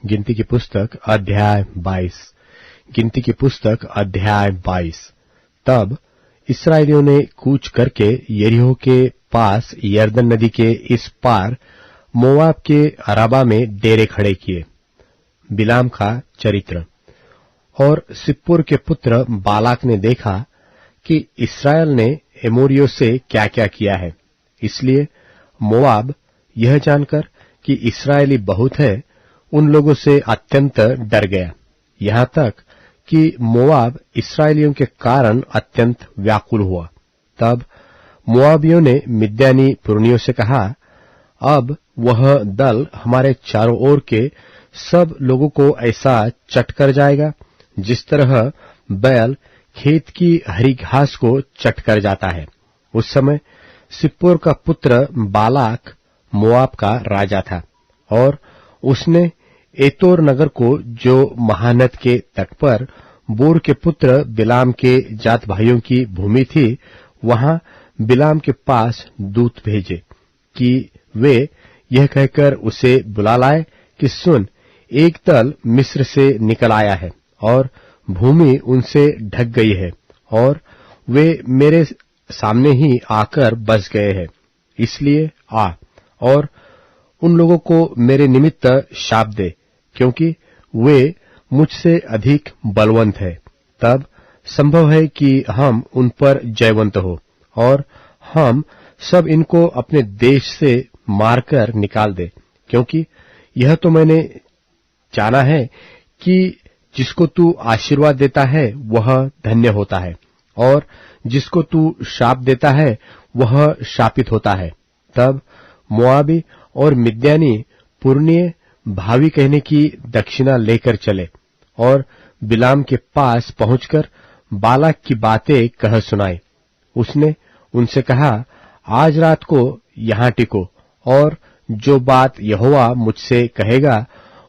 गिनती की पुस्तक अध्याय 22। गिनती की पुस्तक अध्याय 22। तब इस्राएलियों ने कूच करके यरीहो के पास यरदन नदी के इस पार मोआब के अराबा में डेरे खड़े किए। बिलाम का चरित्र। और सिप्पोर के पुत्र बालाक ने देखा कि इस्राएल ने एमोरियों से क्या क्या किया है, इसलिए मोआब यह जानकर कि इस्राएली बहुत है, उन लोगों से अत्यंत डर गया, यहां तक कि मोआब इस्राएलियों के कारण अत्यंत व्याकुल हुआ। तब मोआबियों ने मिद्यानी पुरनियों से कहा, अब वह दल हमारे चारों ओर के सब लोगों को ऐसा चट कर जाएगा जिस तरह बैल खेत की हरी घास को चट कर जाता है। उस समय सिप्पोर का पुत्र बालाक मोआब का राजा था, और उसने एतोर नगर को, जो महानद के तट पर बोर के पुत्र बिलाम के जात भाइयों की भूमि थी, वहां बिलाम के पास दूत भेजे कि वे यह कहकर उसे बुला लाए कि सुन, एक दल मिस्र से निकल आया है और भूमि उनसे ढक गई है, और वे मेरे सामने ही आकर बस गए हैं। इसलिए आ और उन लोगों को मेरे निमित्त शाप दे, क्योंकि वे मुझसे अधिक बलवंत है। तब संभव है कि हम उन पर जयवंत हो, और हम सब इनको अपने देश से मारकर निकाल दे, क्योंकि यह तो मैंने जाना है कि जिसको तू आशीर्वाद देता है वह धन्य होता है, और जिसको तू शाप देता है वह शापित होता है। तब मोआबी और मिद्यानी पुरनिये भावी कहने की दक्षिणा लेकर चले और बिलाम के पास पहुंचकर बालाक की बातें कह सुनाई। उसने उनसे कहा, आज रात को यहां टिको, और जो बात यहोवा मुझसे कहेगा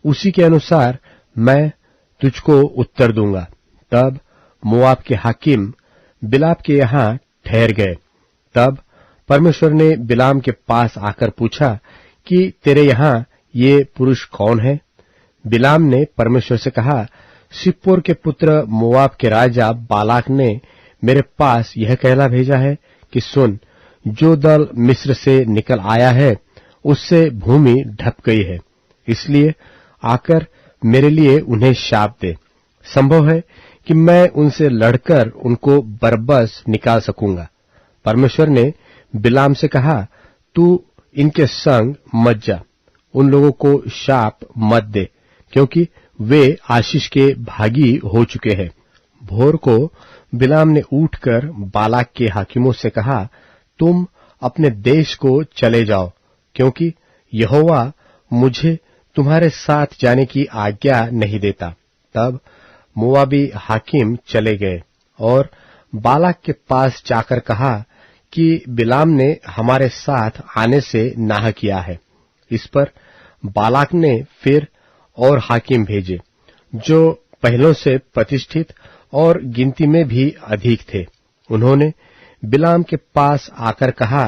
उसी के अनुसार मैं तुझको उत्तर दूंगा। तब मोआब के हाकिम बिलाम के यहां ठहर गए। तब परमेश्वर ने बिलाम के पास आकर पूछा कि तेरे यहां ये पुरुष कौन है? बिलाम ने परमेश्वर से कहा, सिप्पोर के पुत्र मोआब के राजा बालाक ने मेरे पास यह कहला भेजा है कि सुन, जो दल मिस्र से निकल आया है उससे भूमि ढप गई है, इसलिए आकर मेरे लिए उन्हें शाप दे। संभव है कि मैं उनसे लड़कर उनको बरबस निकाल सकूंगा। परमेश्वर ने बिलाम से कहा, तू इनके संग मत जा, उन लोगों को शाप मत दे, क्योंकि वे आशीष के भागी हो चुके हैं। भोर को बिलाम ने उठकर बालाक के हाकिमों से कहा, तुम अपने देश को चले जाओ, क्योंकि यहोवा मुझे तुम्हारे साथ जाने की आज्ञा नहीं देता। तब मोआबी हाकिम चले गए और बालाक के पास जाकर कहा कि बिलाम ने हमारे साथ आने से नाह किया है। इस पर बालाक ने फिर और हाकिम भेजे, जो पहलों से प्रतिष्ठित और गिनती में भी अधिक थे। उन्होंने बिलाम के पास आकर कहा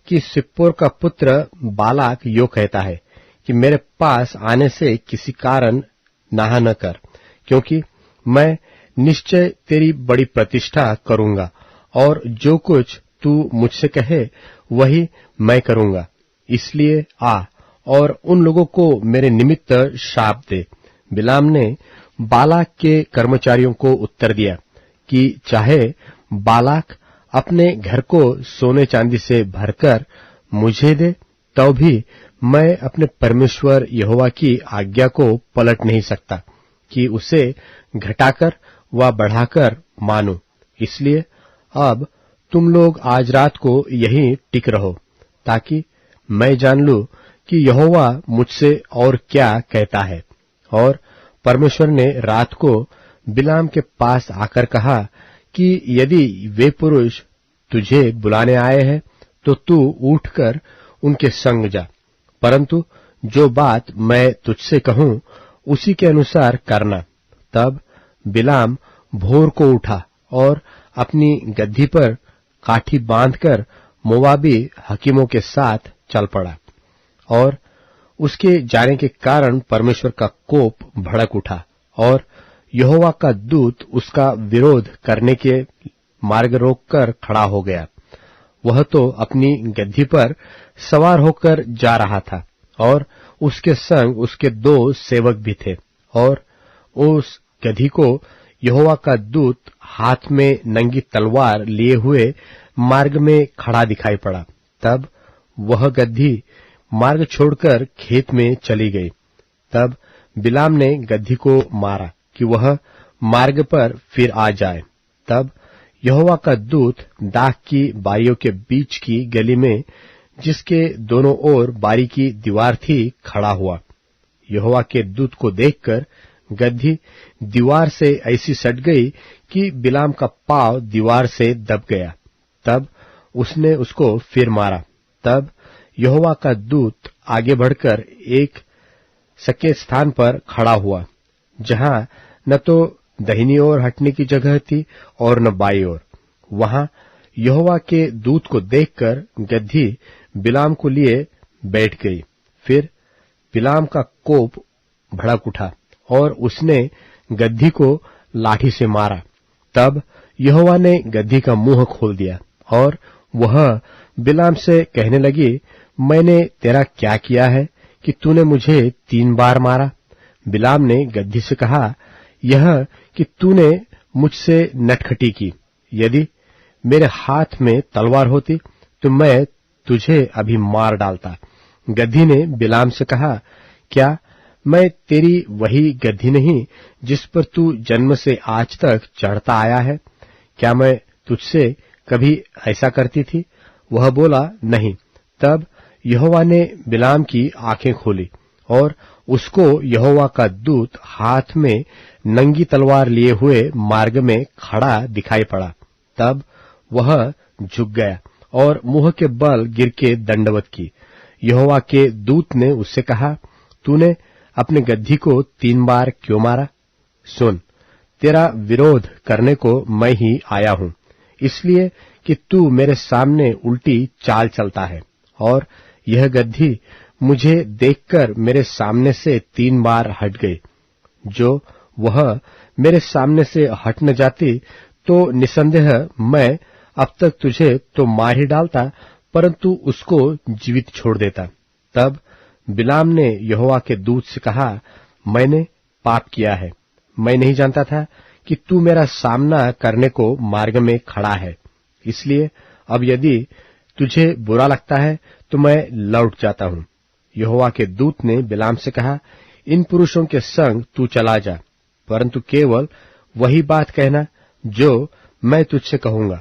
कि सिप्पोर का पुत्र बालाक यो कहता है कि मेरे पास आने से किसी कारण नाह न कर, क्योंकि मैं निश्चय तेरी बड़ी प्रतिष्ठा करूंगा, और जो कुछ तू मुझसे कहे वही मैं करूंगा। इसलिए आ और उन लोगों को मेरे निमित्त शाप दे। बिलाम ने बालाक के कर्मचारियों को उत्तर दिया कि चाहे बालाक अपने घर को सोने चांदी से भरकर मुझे दे, तो भी मैं अपने परमेश्वर यहोवा की आज्ञा को पलट नहीं सकता कि उसे घटाकर व बढ़ाकर मानूं। इसलिए अब तुम लोग आज रात को यहीं टिक रहो, ताकि मैं जान लूं कि यहोवा मुझसे और क्या कहता है। और परमेश्वर ने रात को बिलाम के पास आकर कहा कि यदि वे पुरुष तुझे बुलाने आए हैं तो तू उठकर उनके संग जा, परंतु जो बात मैं तुझसे कहूं उसी के अनुसार करना। तब बिलाम भोर को उठा और अपनी गद्दी पर काठी बांधकर मोआबी हकीमों के साथ चल पड़ा, और उसके जाने के कारण परमेश्वर का कोप भड़क उठा और यहोवा का दूत उसका विरोध करने के मार्ग रोककर खड़ा हो गया। वह तो अपनी गद्दी पर सवार होकर जा रहा था और उसके संग उसके 2 सेवक भी थे, और उस गधी को यहोवा का दूत हाथ में नंगी तलवार लिए हुए मार्ग में खड़ा दिखाई पड़ा। तब वह गद्दी मार्ग छोड़कर खेत में चली गई। तब बिलाम ने गद्दी को मारा कि वह मार्ग पर फिर आ जाए। तब यहोवा का दूत दाख की बारियों के बीच की गली में, जिसके दोनों ओर बारी की दीवार थी, खड़ा हुआ। यहोवा के दूत को देखकर गद्दी दीवार से ऐसी सट गई कि बिलाम का पांव दीवार से दब गया। तब उसने उसको फिर मारा। तब यहोवा का दूत आगे बढ़कर एक सके स्थान पर खड़ा हुआ, जहां न तो दाहिनी ओर हटने की जगह थी और न बाईं ओर। वहां यहोवा के दूत को देखकर गद्दी बिलाम को लिए बैठ गई। फिर बिलाम का कोप भड़क उठा और उसने गद्दी को लाठी से मारा। तब यहोवा ने गद्दी का मुंह खोल दिया और वह बिलाम से कहने लगी, मैंने तेरा क्या किया है कि तूने मुझे 3 बार मारा? बिलाम ने गद्दी से कहा, यह कि तूने मुझसे नटखटी की। यदि मेरे हाथ में तलवार होती तो मैं तुझे अभी मार डालता। गद्दी ने बिलाम से कहा, क्या मैं तेरी वही गद्दी नहीं जिस पर तू जन्म से आज तक चढ़ता आया है? क्या मैं तुझसे कभी ऐसा करती थी? वह बोला, नहीं। तब यहोवा ने बिलाम की आंखें खोली और उसको यहोवा का दूत हाथ में नंगी तलवार लिए हुए मार्ग में खड़ा दिखाई पड़ा। तब वह झुक गया और मुंह के बल गिर के दंडवत की। यहोवा के दूत ने उससे कहा, तूने अपने गद्दी को 3 बार क्यों मारा? सुन, तेरा विरोध करने को मैं ही आया हूं, इसलिए कि तू मेरे सामने उल्टी चाल चलता है। और यह गद्दी मुझे देखकर मेरे सामने से 3 बार हट गई। जो वह मेरे सामने से हट न जाती तो निसंदेह मैं अब तक तुझे तो मार ही डालता, परंतु उसको जीवित छोड़ देता। तब बिलाम ने यहोवा के दूत से कहा, मैंने पाप किया है। मैं नहीं जानता था कि तू मेरा सामना करने को मार्ग में खड़ा है। इसलिए अब यदि तुझे बुरा लगता है तो मैं लौट जाता हूं। यहोवा के दूत ने बिलाम से कहा, इन पुरुषों के संग तू चला जा, परंतु केवल वही बात कहना जो मैं तुझसे कहूंगा।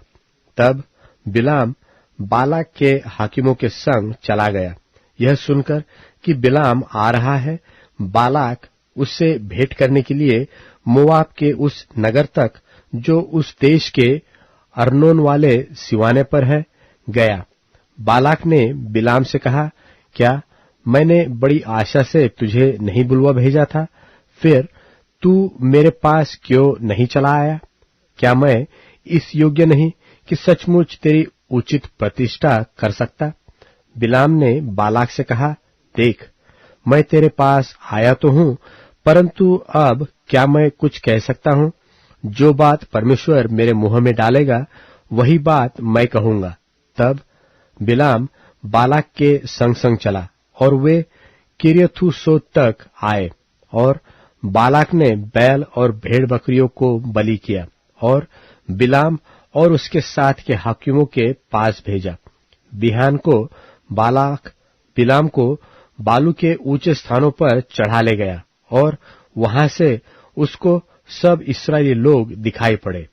तब बिलाम बालाक के हाकिमों के संग चला गया। यह सुनकर कि बिलाम आ रहा है, बालाक उससे भेंट करने के लिए मोआब के उस नगर तक, जो उस देश के अर्नोन वाले सिवाने पर है, गया। बालाक ने बिलाम से कहा, क्या मैंने बड़ी आशा से तुझे नहीं बुलवा भेजा था? फिर तू मेरे पास क्यों नहीं चला आया? क्या मैं इस योग्य नहीं कि सचमुच तेरी उचित प्रतिष्ठा कर सकता? बिलाम ने बालाक से कहा, देख, मैं तेरे पास आया तो हूं, परंतु अब क्या मैं कुछ कह सकता हूं? जो बात परमेश्वर मेरे मुंह में डालेगा वही बात मैं कहूंगा। तब बिलाम बालाक के संग संग चला और वे किर्यथूसोत तक आए, और बालाक ने बैल और भेड़ बकरियों को बलि किया और बिलाम और उसके साथ के हाकिमों के पास भेजा। बिहान को बालाक बिलाम को बालू के ऊंचे स्थानों पर चढ़ा ले गया और वहां से उसको सब इस्राएली लोग दिखाई पड़े।